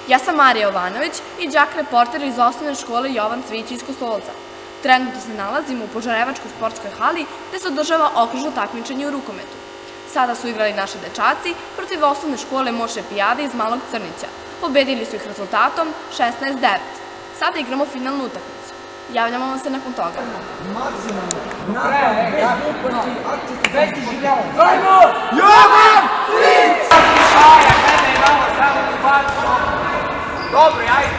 Ja sam Marija Jovanović i đak reporter iz osnovne škole Jovan Cvijić iz Kostolca. Trenutno se nalazimo u Požarevačkoj sportskoj hali gde se održava okružno takmičenje u rukometu. Sada su igrali naši dečaci protiv osnovne škole Moše Pijade iz Malog Crnića. Pobedili su ih rezultatom 16-9. Sada igramo finalnu utakmicu. Javljamo vam se nakon toga. Jovan Cvijić! Šaja, gledaj malo, samo mi bacu. Dobro, ajde.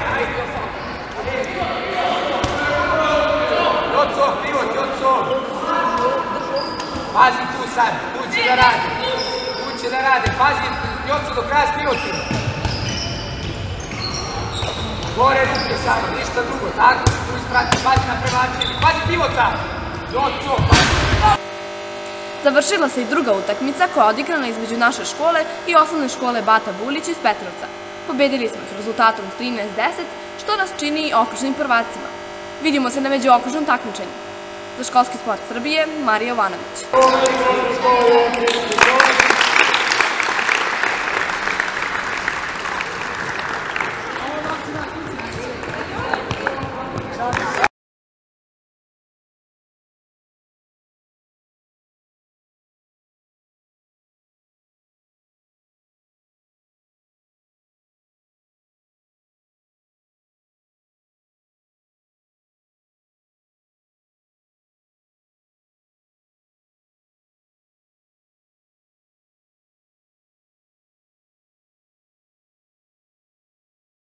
Joco, pivot, Joco. Pazi tu sad, tu će da radi. Pazi, Joco, do kraja s pivotima. Gore ruke sad, ništa drugo, tako se tu isprati, pazi na prevlačenje, pazi pivota! Joco, pazi! Završila se i druga utakmica koja je odigrana između naše škole i osnovne škole Bata Bulić iz Petrovca. Pobedili smo ih rezultatom 13-10, što nas čini okružnim prvacima. Vidimo se na međuokružnom takmičenju. Za Školski sport Srbije, Marija Jovanović.